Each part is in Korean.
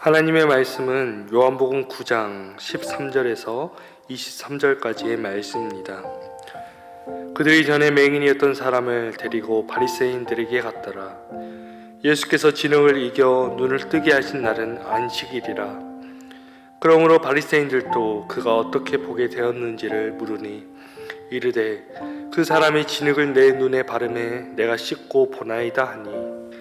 하나님의 말씀은 요한복음 9장 13절에서 23절까지의 말씀입니다. 그들이 전에 맹인이었던 사람을 데리고 바리새인들에게 갔더라. 예수께서 진흙을 이겨 눈을 뜨게 하신 날은 안식일이라. 그러므로 바리새인들도 그가 어떻게 보게 되었는지를 물으니 이르되 그 사람이 진흙을 내 눈에 바르매 내가 씻고 보나이다 하니,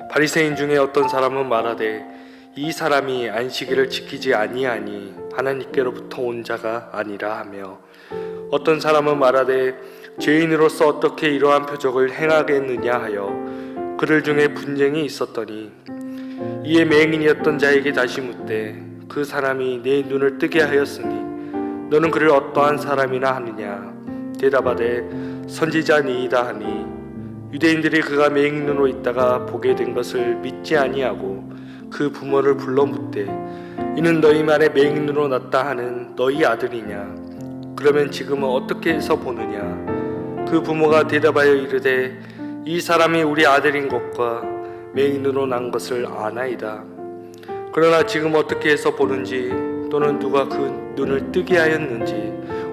바리새인 중에 어떤 사람은 말하되 이 사람이 안식일을 지키지 아니하니 하나님께로부터 온 자가 아니라 하며, 어떤 사람은 말하되 죄인으로서 어떻게 이러한 표적을 행하겠느냐 하여 그들 중에 분쟁이 있었더니, 이에 맹인이었던 자에게 다시 묻되 그 사람이 내 눈을 뜨게 하였으니 너는 그를 어떠한 사람이라 하느냐. 대답하되 선지자니이다 하니, 유대인들이 그가 맹인으로 있다가 보게 된 것을 믿지 아니하고 그 부모를 불러 묻되 이는 너희 말에 맹인으로 났다 하는 너희 아들이냐? 그러면 지금은 어떻게 해서 보느냐? 그 부모가 대답하여 이르되 이 사람이 우리 아들인 것과 맹인으로 난 것을 아나이다. 그러나 지금 어떻게 해서 보는지 또는 누가 그 눈을 뜨게 하였는지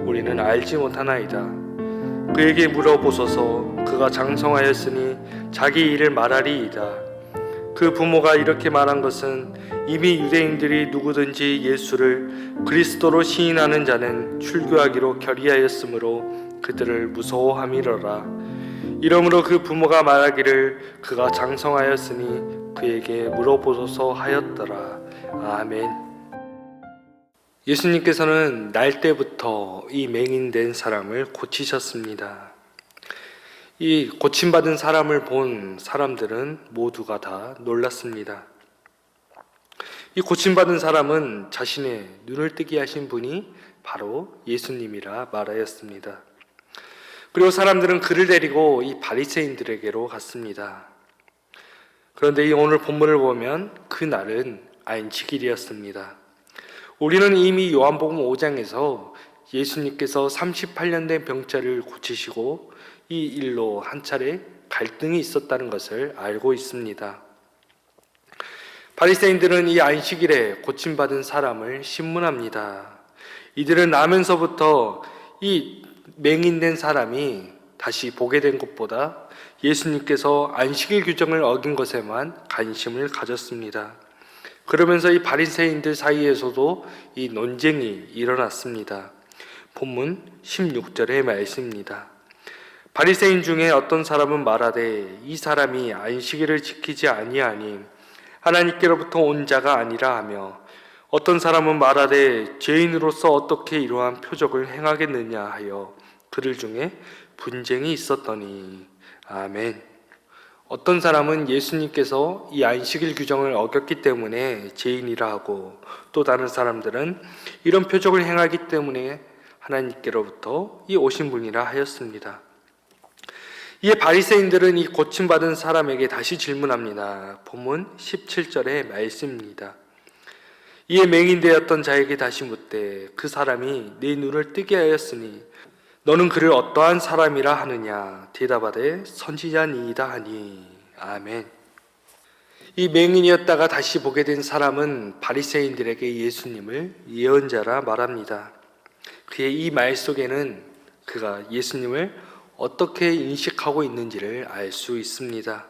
우리는 알지 못하나이다. 그에게 물어보소서. 그가 장성하였으니 자기 일을 말하리이다. 그 부모가 이렇게 말한 것은 이미 유대인들이 누구든지 예수를 그리스도로 시인하는 자는 출교하기로 결의하였으므로 그들을 무서워함이로라. 이러므로 그 부모가 말하기를 그가 장성하였으니 그에게 물어보소서 하였더라. 아멘. 예수님께서는 날 때부터 이 맹인된 사람을 고치셨습니다. 이 고침받은 사람을 본 사람들은 모두가 다 놀랐습니다. 이 고침받은 사람은 자신의 눈을 뜨게 하신 분이 바로 예수님이라 말하였습니다. 그리고 사람들은 그를 데리고 이 바리새인들에게로 갔습니다. 그런데 이 오늘 본문을 보면 그날은 안식일이었습니다. 우리는 이미 요한복음 5장에서 예수님께서 38년 된 병자를 고치시고 이 일로 한 차례 갈등이 있었다는 것을 알고 있습니다. 바리새인들은 이 안식일에 고침받은 사람을 신문합니다. 이들은 나면서부터 이 맹인된 사람이 다시 보게 된 것보다 예수님께서 안식일 규정을 어긴 것에만 관심을 가졌습니다. 그러면서 이 바리새인들 사이에서도 이 논쟁이 일어났습니다. 본문 16절의 말씀입니다. 바리새인 중에 어떤 사람은 말하되 이 사람이 안식일을 지키지 아니하니 하나님께로부터 온 자가 아니라 하며, 어떤 사람은 말하되 죄인으로서 어떻게 이러한 표적을 행하겠느냐 하여 그들 중에 분쟁이 있었더니. 아멘. 어떤 사람은 예수님께서 이 안식일 규정을 어겼기 때문에 죄인이라 하고, 또 다른 사람들은 이런 표적을 행하기 때문에 하나님께로부터 이 오신 분이라 하였습니다. 이에 바리새인들은 이 고침받은 사람에게 다시 질문합니다. 본문 17절의 말씀입니다. 이에 맹인되었던 자에게 다시 묻되 그 사람이 네 눈을 뜨게 하였으니 너는 그를 어떠한 사람이라 하느냐. 대답하되 선지자니이다 하니. 아멘. 이 맹인이었다가 다시 보게 된 사람은 바리새인들에게 예수님을 예언자라 말합니다. 그의 이 말 속에는 그가 예수님을 어떻게 인식하고 있는지를 알 수 있습니다.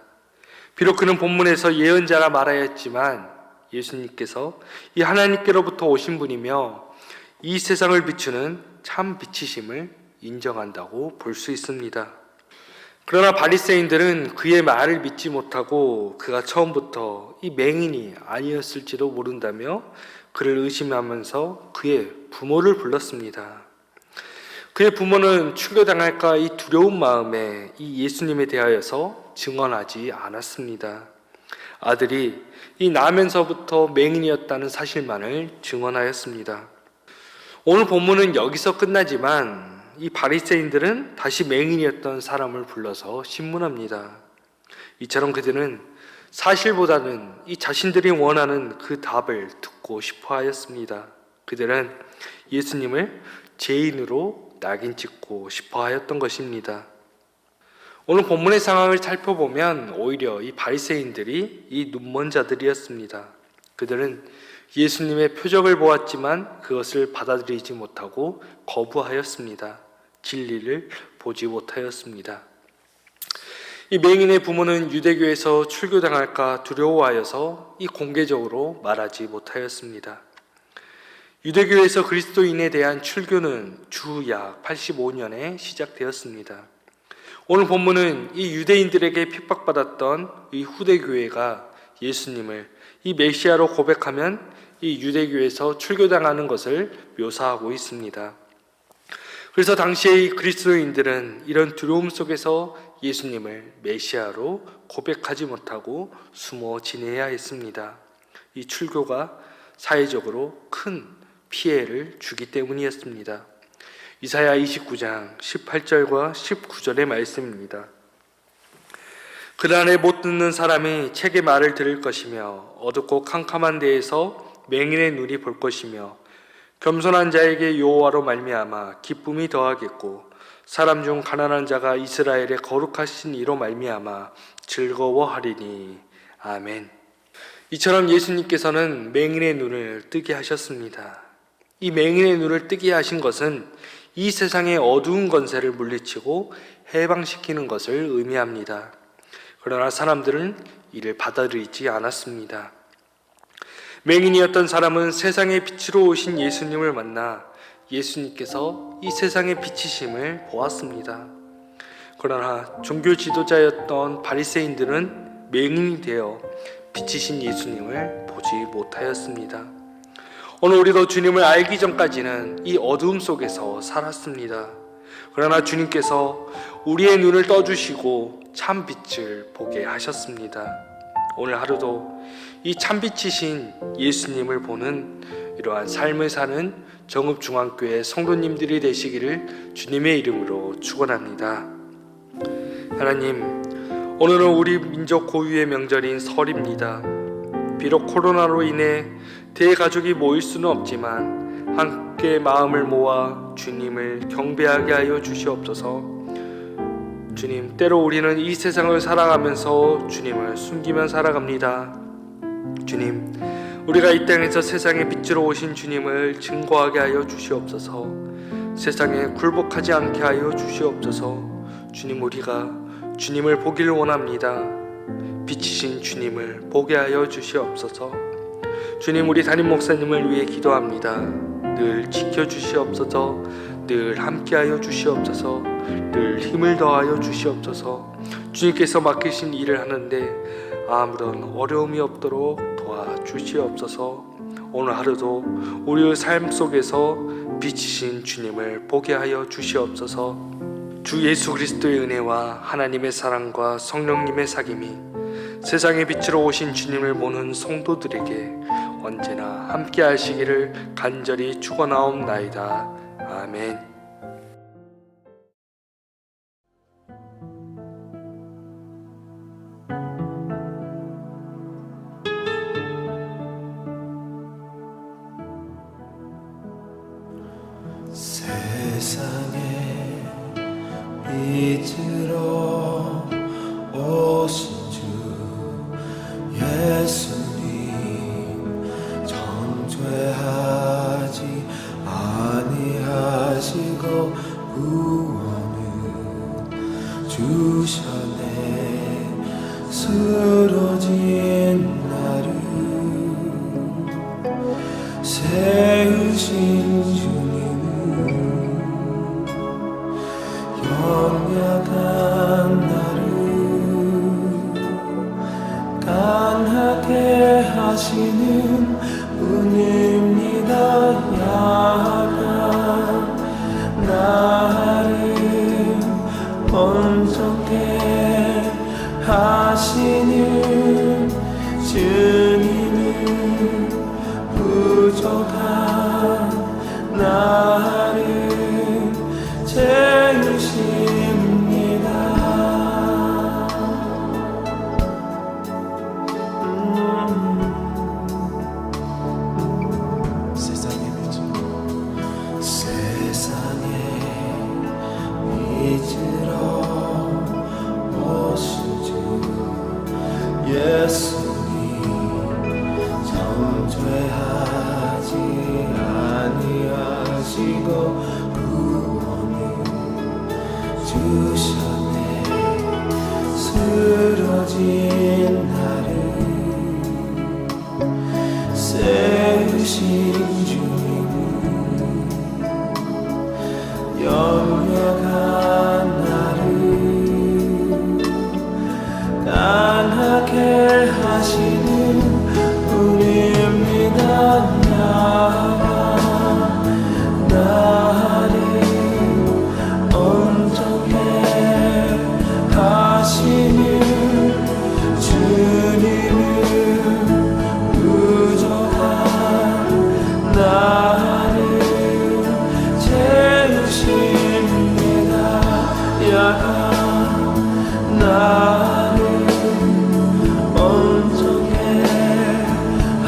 비록 그는 본문에서 예언자라 말하였지만 예수님께서 이 하나님께로부터 오신 분이며 이 세상을 비추는 참 빛이심을 인정한다고 볼 수 있습니다. 그러나 바리새인들은 그의 말을 믿지 못하고 그가 처음부터 이 맹인이 아니었을지도 모른다며 그를 의심하면서 그의 부모를 불렀습니다. 그의 부모는 출교당할까 이 두려운 마음에 이 예수님에 대하여서 증언하지 않았습니다. 아들이 이 나면서부터 맹인이었다는 사실만을 증언하였습니다. 오늘 본문은 여기서 끝나지만 이 바리새인들은 다시 맹인이었던 사람을 불러서 신문합니다. 이처럼 그들은 사실보다는 이 자신들이 원하는 그 답을 듣고 싶어 하였습니다. 그들은 예수님을 죄인으로 낙인 찍고 싶어 하였던 것입니다. 오늘 본문의 상황을 살펴보면 오히려 이 바리새인들이 이 눈먼 자들이었습니다. 그들은 예수님의 표적을 보았지만 그것을 받아들이지 못하고 거부하였습니다. 진리를 보지 못하였습니다. 이 맹인의 부모는 유대교에서 출교당할까 두려워하여서 이 공개적으로 말하지 못하였습니다. 유대교에서 그리스도인에 대한 출교는 주 약 85년에 시작되었습니다. 오늘 본문은 이 유대인들에게 핍박받았던 이 후대교회가 예수님을 이 메시아로 고백하면 이 유대교에서 출교당하는 것을 묘사하고 있습니다. 그래서 당시의 그리스도인들은 이런 두려움 속에서 예수님을 메시아로 고백하지 못하고 숨어 지내야 했습니다. 이 출교가 사회적으로 큰 피해를 주기 때문이었습니다. 이사야 29장 18절과 19절의 말씀입니다. 그날에 못 듣는 사람이 책의 말을 들을 것이며 어둡고 캄캄한 데에서 맹인의 눈이 볼 것이며 겸손한 자에게 여호와로 말미암아 기쁨이 더하겠고 사람 중 가난한 자가 이스라엘의 거룩하신 이로 말미암아 즐거워하리니. 아멘. 이처럼 예수님께서는 맹인의 눈을 뜨게 하셨습니다. 이 맹인의 눈을 뜨게 하신 것은 이 세상의 어두운 권세를 물리치고 해방시키는 것을 의미합니다. 그러나 사람들은 이를 받아들이지 않았습니다. 맹인이었던 사람은 세상의 빛으로 오신 예수님을 만나 예수님께서 이 세상의 빛이심을 보았습니다. 그러나 종교 지도자였던 바리새인들은 맹인이 되어 빛이신 예수님을 보지 못하였습니다. 오늘 우리도 주님을 알기 전까지는 이 어두움 속에서 살았습니다. 그러나 주님께서 우리의 눈을 떠주시고 참 빛을 보게 하셨습니다. 오늘 하루도 이 참빛이신 예수님을 보는 이러한 삶을 사는 정읍중앙교회 성도님들이 되시기를 주님의 이름으로 축원합니다. 하나님, 오늘은 우리 민족 고유의 명절인 설입니다. 비록 코로나로 인해 대가족이 모일 수는 없지만 함께 마음을 모아 주님을 경배하게 하여 주시옵소서. 주님, 때로 우리는 이 세상을 살아가면서 주님을 숨기며 살아갑니다. 주님, 우리가 이 땅에서 세상의 빛으로 오신 주님을 증거하게 하여 주시옵소서. 세상에 굴복하지 않게 하여 주시옵소서. 주님, 우리가 주님을 보기를 원합니다. 빛이신 주님을 보게 하여 주시옵소서. 주님, 우리 담임 목사님을 위해 기도합니다. 늘 지켜주시옵소서. 늘 함께하여 주시옵소서. 늘 힘을 더하여 주시옵소서. 주님께서 맡기신 일을 하는데 아무런 어려움이 없도록 도와주시옵소서. 오늘 하루도 우리의 삶 속에서 빛이신 주님을 보게 하여 주시옵소서. 주 예수 그리스도의 은혜와 하나님의 사랑과 성령님의 사귐이 세상의 빛으로 오신 주님을 보는 성도들에게 언제나 함께 하시기를 간절히 축원하옵나이다. 아멘. 세상에 빛으로 오신 주 예수님, 정죄하지 아니하시고 구원을 주셨네. 쓰러진 나를 세우신 주님은 연약한 나를 강하게 하시는 분입니다. 약한 나를 온전케 하시는 주님은 부족한 나를 채우십니다. 세상의 빛으로 오신 주 예수님, 정죄하지 정죄하지 아니하시고 구원을 주셨네. 쓰러진 나를 세우신 주님은 연약한 나를 강하게 하시는 분입니다. 나를 온전케 하시는 주님은 부족한 나를 채우십니다. 약한 나를 온전케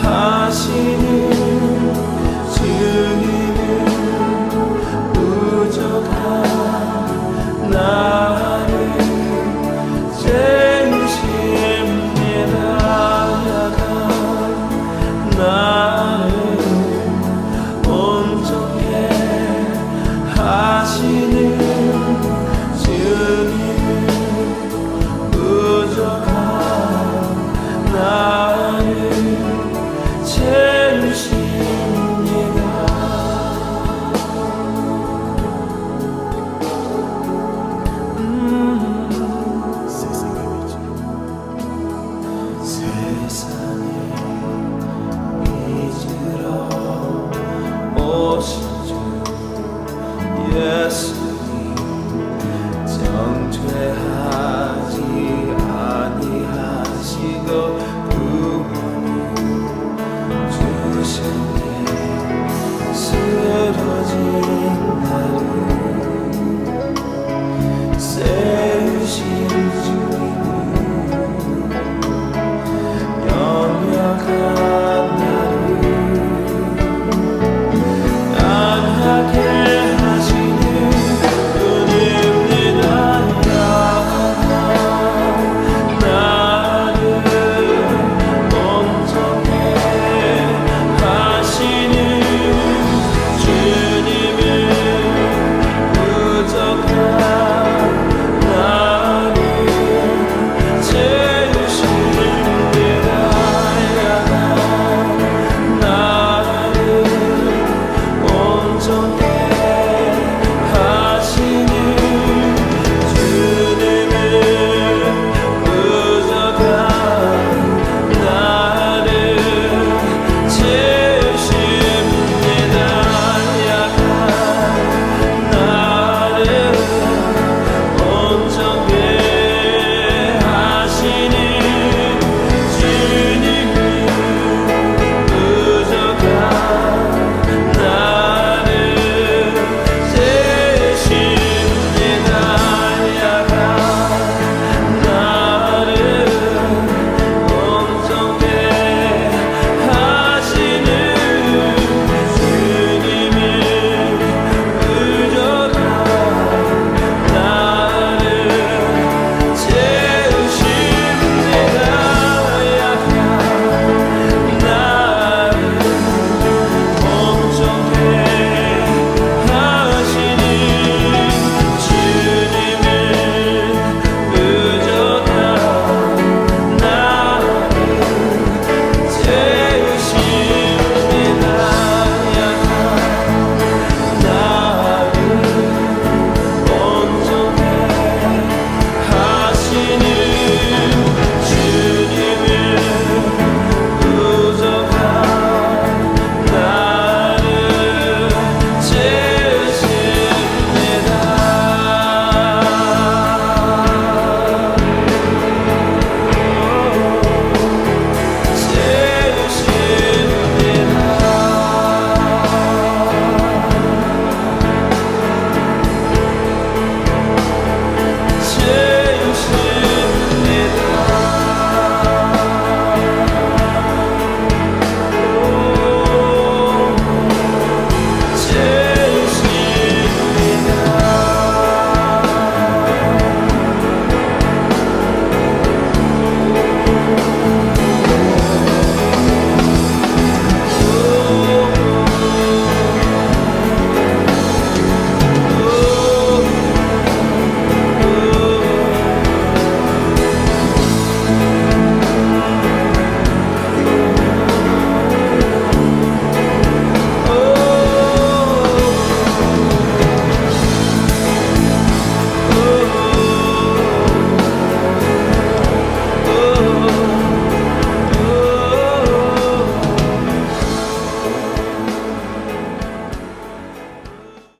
하시는 주님은 부족한 나를 채우십니다. 약한 나를 온전케 하시는 주님은 부족한 나를 채우십니다. 세상에 잊으러